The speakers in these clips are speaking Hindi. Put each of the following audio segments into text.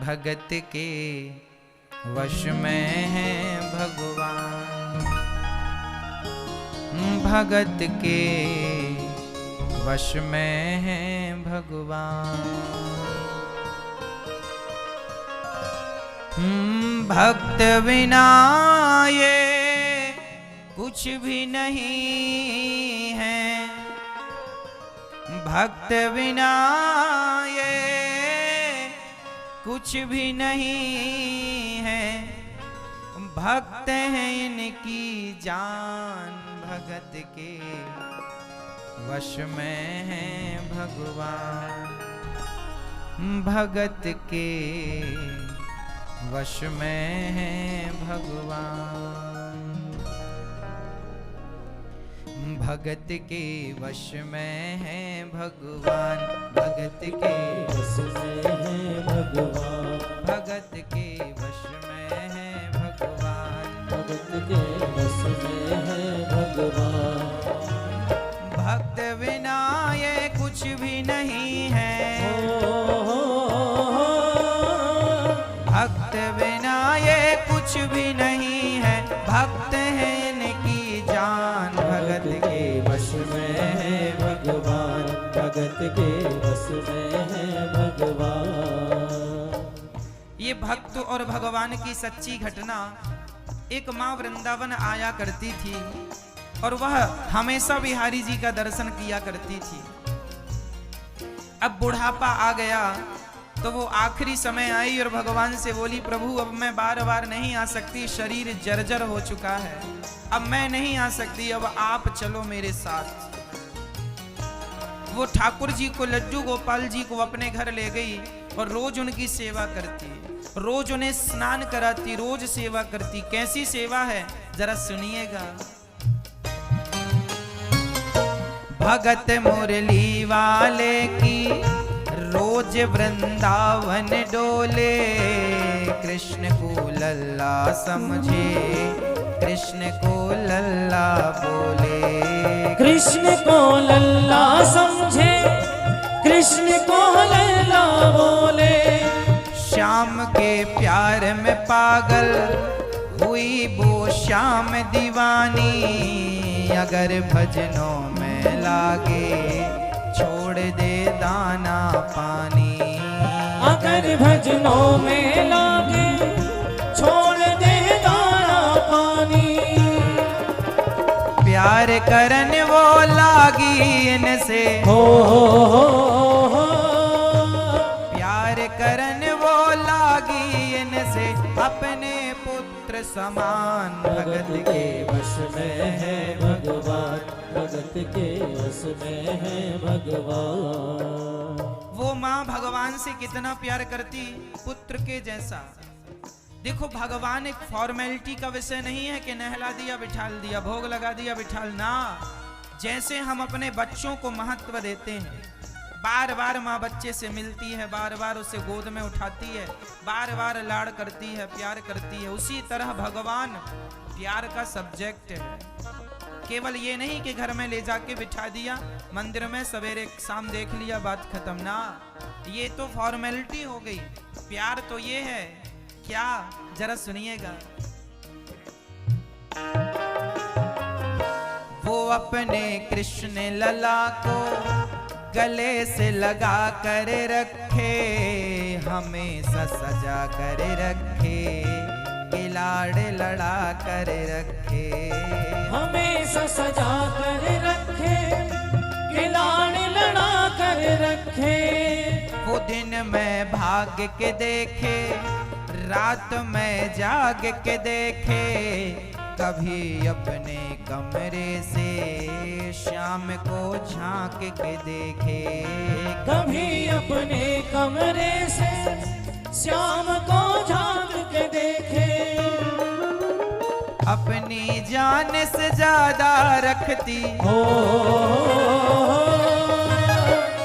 भगत के वश में है भगवान, भगत के वश में है भगवान। भक्त बिना ये कुछ भी नहीं है, भक्त बिना ये कुछ भी नहीं है, भक्त हैं इनकी जान, भगत के वश में है भगवान, भगत के वश में है भगवान, भगत के वश में है भगवान, भगत के वश में है भगवान, भगत के वश में है भगवान, भगत के वश में है भगवान। भक्त बिना ये कुछ भी नहीं है, भक्त बिना ये कुछ भी नहीं है, भक्त है इनकी जान, भगत के वश में है भगवान, भगत के वश में है भगवान। ये भक्त और भगवान की सच्ची घटना, एक माँ वृंदावन आया करती थी और वह हमेशा बिहारी जी का दर्शन किया करती थी। अब बुढ़ापा आ गया तो वो आखिरी समय आई और भगवान से बोली, प्रभु अब मैं बार बार नहीं आ सकती, शरीर जर्जर हो चुका है, अब मैं नहीं आ सकती, अब आप चलो मेरे साथ। वो ठाकुर जी को, लड्डू गोपाल जी को अपने घर ले गई और रोज उनकी सेवा करती, रोज उन्हें स्नान कराती, रोज सेवा करती। कैसी सेवा है जरा सुनिएगा। भगत मुरली वाले की रोज वृंदावन डोले, कृष्ण को लल्ला समझे, कृष्ण को लल्ला बोले, कृष्ण को लल्ला समझे, कृष्ण को लल्ला बोले। श्याम के प्यार में पागल हुई वो श्याम दीवानी, अगर भजनों में लागे छोड़ दे दाना पानी, अगर भजनों में लागे छोड़ दे दाना पानी। प्यार करन वो लागी इनसे, हो प्यार करन वो लागी इनसे, अपने पुत्र समान, भगत के वश में है भगवान, भगत के वश में है भगवान। वो माँ भगवान से कितना प्यार करती, पुत्र के जैसा। देखो भगवान एक फॉर्मेलिटी का विषय नहीं है कि नहला दिया बिठाल दिया, भोग लगा दिया बिठाल ना। जैसे हम अपने बच्चों को महत्व देते हैं, बार बार माँ बच्चे से मिलती है, बार बार उसे गोद में उठाती है, बार बार लाड़ करती है, प्यार करती है, उसी तरह भगवान प्यार का सब्जेक्ट है। केवल ये नहीं कि घर में ले जाके बिठा दिया, मंदिर में सवेरे शाम देख लिया, बात खत्म ना। ये तो फॉर्मेलिटी हो गई। प्यार तो ये है क्या, जरा सुनिएगा। वो अपने कृष्ण लला को गले से लगा कर रखे, हमेशा सजा कर रखे, लाड़ लड़ा कर रखे, हमेशा सजा कर रखे, लाड़ लड़ा कर रखे। वो दिन में भाग के देखे, रात में जाग के देखे, कभी अपने कमरे से शाम को झांक के देखे, कभी अपने कमरे से शाम को झांक के देखे। अपनी जान से ज्यादा रखती,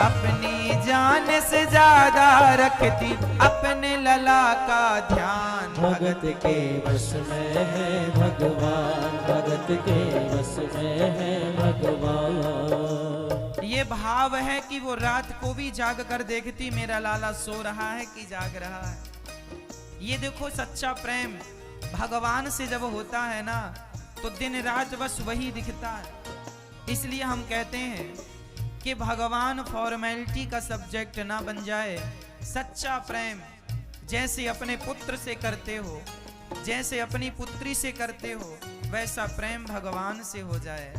अपनी जान से ज्यादा रखती, अपने लला का ध्यान, भगत के वश में है भगवान, भगत के वश में है भगवान। ये भाव है कि वो रात को भी जाग कर देखती, मेरा लाला सो रहा है कि जाग रहा है। ये देखो सच्चा प्रेम भगवान से जब होता है ना तो दिन रात बस वही दिखता है। इसलिए हम कहते हैं कि भगवान फॉर्मेलिटी का सब्जेक्ट ना बन जाए। सच्चा प्रेम जैसे अपने पुत्र से करते हो, जैसे अपनी पुत्री से करते हो, वैसा प्रेम भगवान से हो जाए।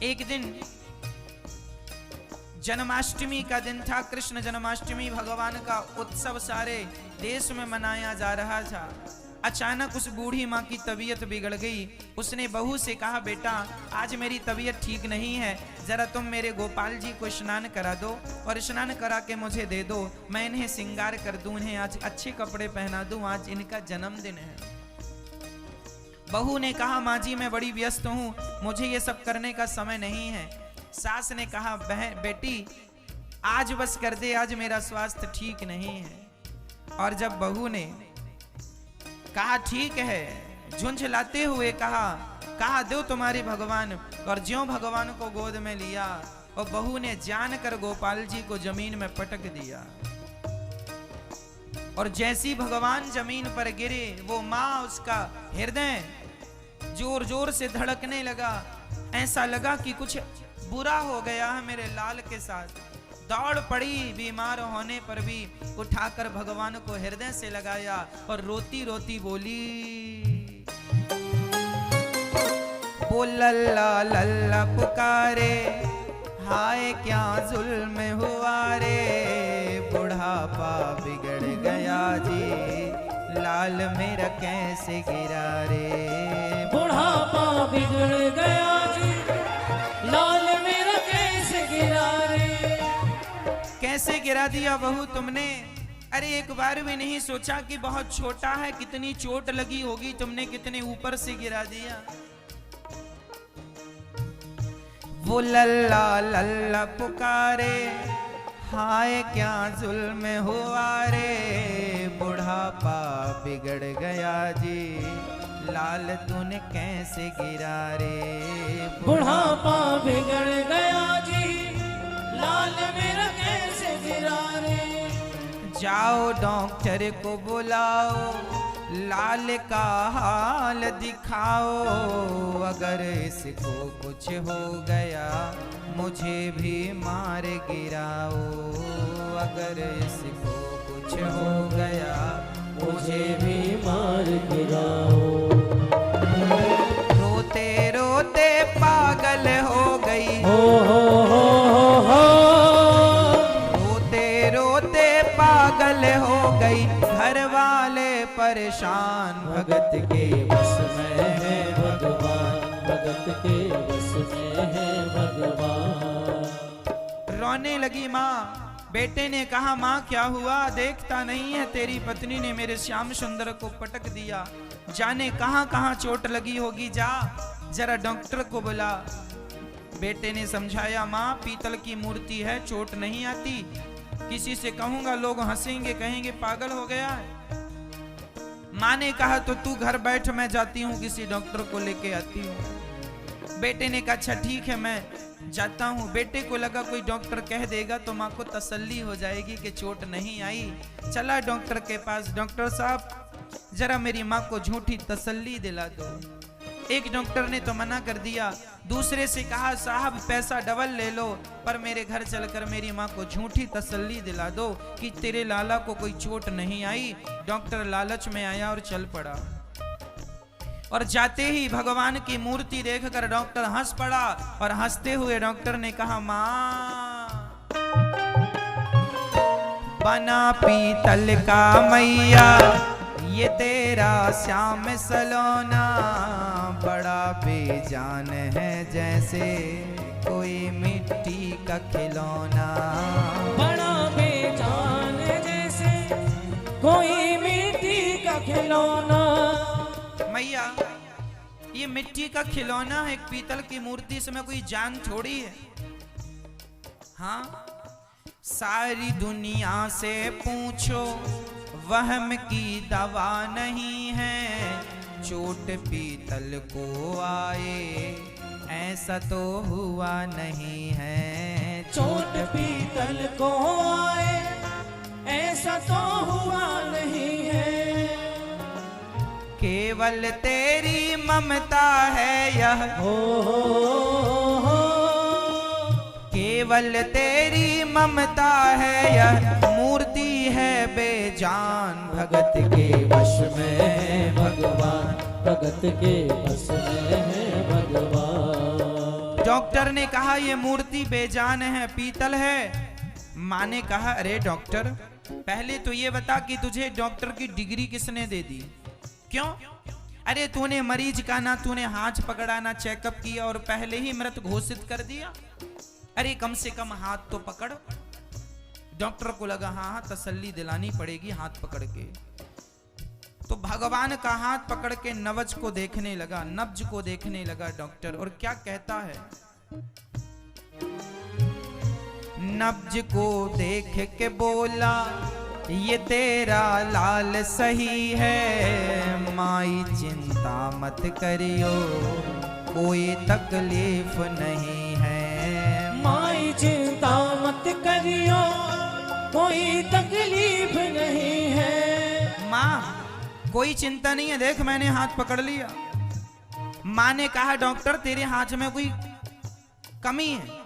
एक दिन जन्माष्टमी का दिन था, कृष्ण जन्माष्टमी भगवान का उत्सव सारे देश में मनाया जा रहा था। अचानक उस बूढ़ी माँ की तबीयत बिगड़ गई। उसने बहू से कहा, बेटा आज मेरी तबीयत ठीक नहीं है, जरा तुम मेरे गोपाल जी को स्नान करा दो और स्नान करा के मुझे दे दो, मैं इन्हें श्रृंगार कर दूं, इन्हें आज अच्छे कपड़े पहना दूं, आज इनका जन्मदिन है। बहू ने कहा, माँ जी मैं बड़ी व्यस्त हूँ, मुझे ये सब करने का समय नहीं है। सास ने कहा, बहन बेटी आज बस कर दे, आज मेरा स्वास्थ्य ठीक नहीं है। और जब बहू ने कहा ठीक है, झुंझलाते हुए कहा दो तुम्हारे भगवान, और ज्यों भगवान को गोद में लिया और बहू ने जानकर गोपाल जी को जमीन में पटक दिया। और जैसी भगवान जमीन पर गिरे वो माँ, उसका हृदय जोर जोर से धड़कने लगा। ऐसा लगा कि कुछ बुरा हो गया है मेरे लाल के साथ। दौड़ पड़ी, बीमार होने पर भी उठाकर भगवान को हृदय से लगाया और रोती रोती बोली, वो लल्ला लल्ला पुकारे, हाय क्या जुल्म हुआ रे, बुढ़ापा बिगड़ गया जी, लाल मेरा कैसे गिरा रे, बुढ़ापा बिगड़ गया जी, लाल मेरा कैसे गिरा रे। कैसे गिरा दिया बहू तुमने? अरे एक बार भी नहीं सोचा कि बहुत छोटा है, कितनी चोट लगी होगी, तुमने कितने ऊपर से गिरा दिया। वो लल्ला लल्ला पुकारे, हाय क्या जुल्म हुआ रे, बुढ़ापा बिगड़ गया जी, लाल तूने कैसे गिरा रे, बुढ़ापा बिगड़ गया जी, लाल मेरा कैसे गिरा रे। जाओ डॉक्टर को बुलाओ, लाल का हाल दिखाओ, अगर इसको कुछ हो गया मुझे भी मार गिराओ, अगर इसको कुछ हो गया मुझे भी मार गिराओ। रोते रोते पागल हो गई, रोते रोते पागल हो गई, घर वाले परेशान, भगत के बस में है भगवान, भगत के बस में है भगवान। रोने लगी माँ। बेटे ने कहा, माँ क्या हुआ, देखता नहीं है तेरी पत्नी ने मेरे श्याम सुंदर को पटक दिया, जाने कहां कहां चोट लगी होगी, जा जरा डॉक्टर को बुला। बेटे ने समझाया, माँ पीतल की मूर्ति है, चोट नहीं आती, किसी से कहूंगा लोग हंसेंगे, कहेंगे पागल हो गया है। माँ ने कहा, तो तू घर बैठ, मैं जाती हूँ किसी डॉक्टर को लेके आती हूँ। बेटे ने कहा, अच्छा ठीक है मैं जाता हूँ। बेटे को लगा कोई डॉक्टर कह देगा तो माँ को तसल्ली हो जाएगी कि चोट नहीं आई। चला डॉक्टर के पास, डॉक्टर साहब जरा मेरी माँ को झूठी तसल्ली दिला दो। एक डॉक्टर ने तो मना कर दिया, दूसरे से कहा, साहब पैसा डबल ले लो पर मेरे घर चलकर मेरी माँ को झूठी तसल्ली दिला दो कि तेरे लाला को कोई चोट नहीं आई। डॉक्टर लालच में आया और चल पड़ा, और जाते ही भगवान की मूर्ति देखकर डॉक्टर हंस पड़ा, और हंसते हुए डॉक्टर ने कहा, माँ बना पीतल का मैया, ये तेरा श्याम सलोना, बड़ा बेजान है जैसे कोई मिट्टी का खिलौना, बड़ा बेजान जैसे कोई मिट्टी का खिलौना। मैया ये मिट्टी का खिलौना है, एक पीतल की मूर्ति, इसमें कोई जान थोड़ी है। हाँ, सारी दुनिया से पूछो वहम की दवा नहीं है, चोट पीतल को आए ऐसा तो हुआ नहीं है, चोट पीतल को आए ऐसा तो हुआ केवल तेरी ममता है यह, केवल तेरी ममता है यह, मूर्ति है बेजान भगत के वश में है भगवान, भगत के बस में है भगवान। डॉक्टर ने कहा ये मूर्ति बेजान है, पीतल है। माँ ने कहा अरे डॉक्टर, पहले तो ये बता कि तुझे डॉक्टर की डिग्री किसने दे दी? क्यों? अरे तूने मरीज का ना तूने हाथ पकड़ा ना चेकअप किया और पहले ही मृत घोषित कर दिया। अरे कम से कम हाथ तो पकड़। डॉक्टर को लगा हाँ तसल्ली दिलानी पड़ेगी हाथ पकड़ के। तो भगवान का हाथ पकड़ के नब्ज को देखने लगा, नब्ज को देखने लगा डॉक्टर, और क्या कहता है? नब्ज को देख के बोला ये तेरा लाल सही है, माई चिंता मत करियो कोई तकलीफ नहीं है। माई चिंता मत करियो कोई तकलीफ नहीं है। माँ कोई चिंता नहीं है, देख मैंने हाथ पकड़ लिया। माँ ने कहा डॉक्टर तेरे हाथ में कोई कमी है,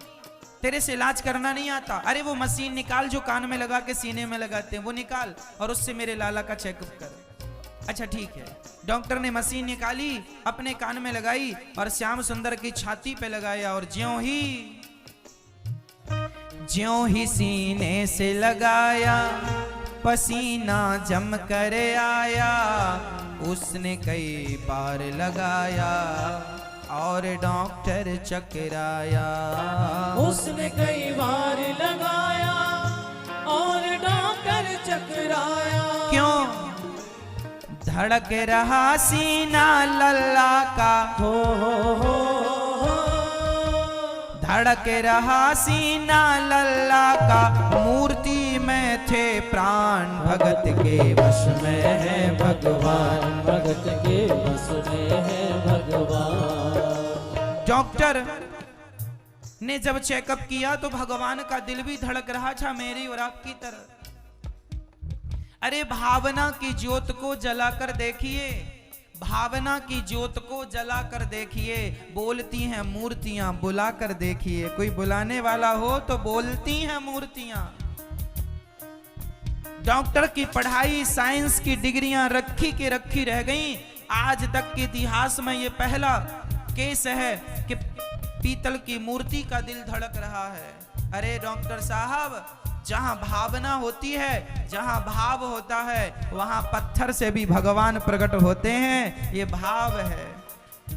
तेरे से इलाज करना नहीं आता। अरे वो मशीन निकाल जो कान में लगा के सीने में लगाते हैं, वो निकाल और उससे मेरे लाला का चेकअप कर। अच्छा ठीक है। डॉक्टर ने मशीन निकाली, अपने कान में लगाई और श्याम सुंदर की छाती पे लगाया, और ज्यों ही सीने से लगाया पसीना जम कर आया। उसने कई बार लगाया और डॉक्टर चकराया। उसने कई बार लगाया और डॉक्टर चकराया। क्यों? धड़क रहा सीना लल्ला का, हो धड़क रहा सीना लल्ला का, मूर्ति में थे प्राण भगत के वश में है भगवान, भगत के बस में है भगवान। डॉक्टर ने जब चेकअप किया तो भगवान का दिल भी धड़क रहा था मेरी और आपकी तरह। अरे भावना की ज्योत को जलाकर देखिए, भावना की ज्योत को जलाकर देखिए, बोलती हैं मूर्तियां, बुलाकर देखिए। कोई बुलाने वाला हो तो बोलती हैं मूर्तियां। डॉक्टर की पढ़ाई साइंस की डिग्रियां रखी के रखी रह गईं। आज तक के इतिहास में ये पहला केस है कि पीतल की मूर्ति का दिल धड़क रहा है। अरे डॉक्टर साहब, जहां भावना होती है, जहां भाव होता है, वहां पत्थर से भी भगवान प्रकट होते हैं। ये भाव है।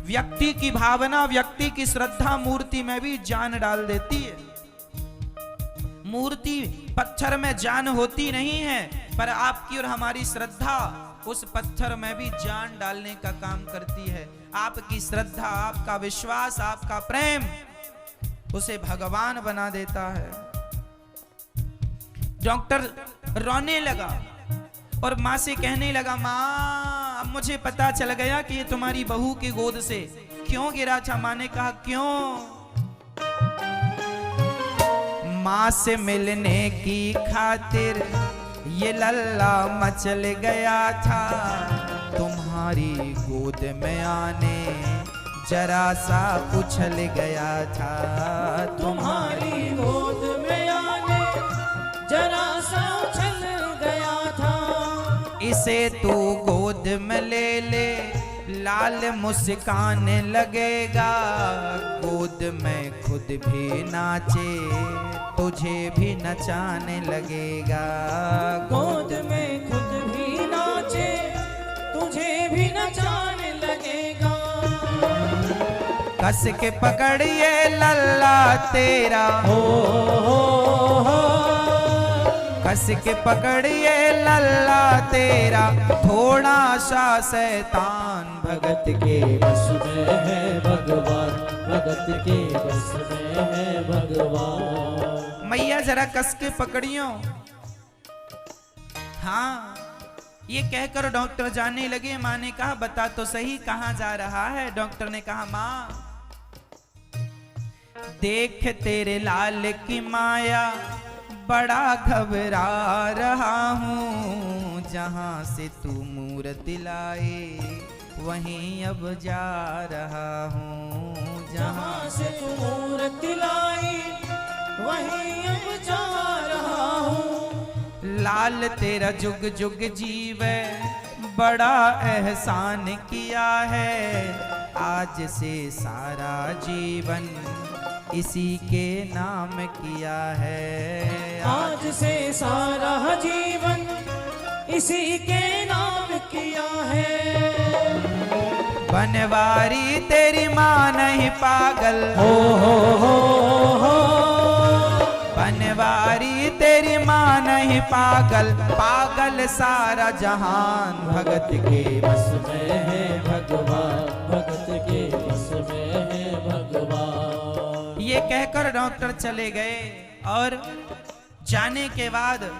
व्यक्ति की भावना, व्यक्ति की श्रद्धा मूर्ति में भी जान डाल देती है। मूर्ति पत्थर में जान होती नहीं है, पर आपकी और हमारी श्रद्धा उस पत्थर में भी जान डालने का काम करती है। आपकी श्रद्धा, आपका विश्वास, आपका प्रेम उसे भगवान बना देता है। डॉक्टर रोने लगा और माँ से कहने लगा, माँ अब मुझे पता चल गया कि ये तुम्हारी बहू की गोद से क्यों गिरा था। माँ ने कहा क्यों? माँ से मिलने की खातिर ये लल्ला मचल गया था, तुम्हारी गोद में आने जरा सा उछल गया था। तुम्हारी गोद में आने जरा सा उछल गया था। इसे तू गोद में ले ले, लाल मुस्कान लगेगा। गोद में खुद भी नाचे, तुझे भी नचाने लगेगा। गोद में खुद भी नाचे, तुझे भी नचाने लगेगा। कस के पकड़िए लल्ला तेरा, कस के पकड़िए लल्ला तेरा, थोड़ा सा शैतान भगत के बस में है भगवान, भगत के बस में है भगवान। मैया जरा कस के पकड़ियो। हाँ, ये कहकर डॉक्टर जाने लगे। माँ ने कहा बता तो सही कहाँ जा रहा है। डॉक्टर ने कहा माँ देख तेरे लाल की माया, बड़ा घबरा रहा हूँ। जहाँ से तू मूर्ति लाए वहीं अब जा रहा हूँ जहाँ से तू मूरत लाई वहीं अब जा रहा हूँ। लाल तेरा जुग जुग जीवे बड़ा एहसान किया है, आज से सारा जीवन इसी के नाम किया है। आज से सारा जीवन इसी के नाम किया है। बनवारी तेरी माँ नहीं पागल हो। बनवारी तेरी माँ नहीं पागल, पागल सारा जहान भगत के बस में है भगवान, भगत के बस में है भगवान। ये कहकर डॉक्टर चले गए और जाने के बाद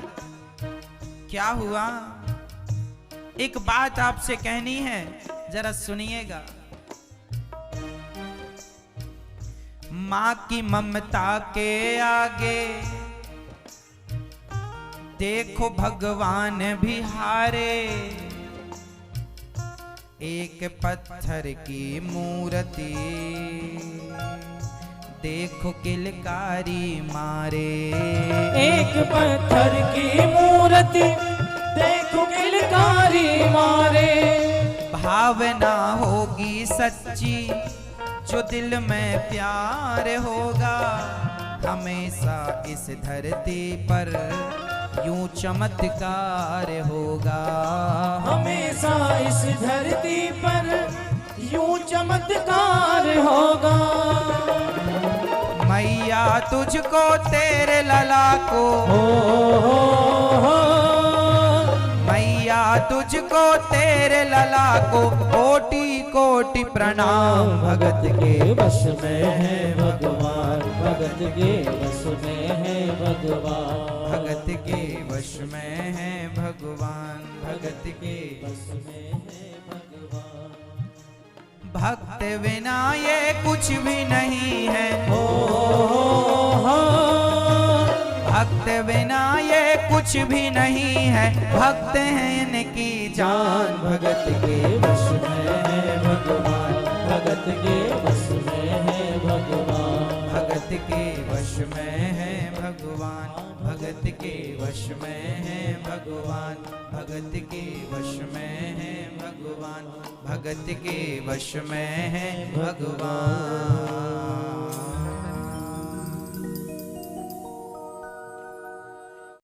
क्या हुआ, एक बात आपसे कहनी है, जरा सुनिएगा। माँ की ममता के आगे देखो भगवान भी हारे, एक पत्थर की मूर्ति देखो किलकारी मारे। एक पत्थर की मूर्ति देखो किलकारी मारे। भावना होगी सच्ची जो दिल में प्यार होगा, हमेशा इस धरती पर यूं चमत्कार होगा। हमेशा इस धरती पर यूं चमत्कार होगा। मैया तुझको तेरे लला को, मैया तुझको तेरे लला को कोटि कोटि प्रणाम। भगत के वश में है भगवान, भगत के वश में है भगवान। भगत के वश में है भगवान, भगत के वश में है भगवान। भक्त बिना ये कुछ भी नहीं है, भक्त बिना ये कुछ भी नहीं है, भक्त हैं इनकी जान। भगत के वश में है भगवान, भगत के वश में है भगवान। भगत के वश में है भगवान, भगत के वश में है भगवान। भगत के वश में है भगवान, भगत के वश में है भगवान।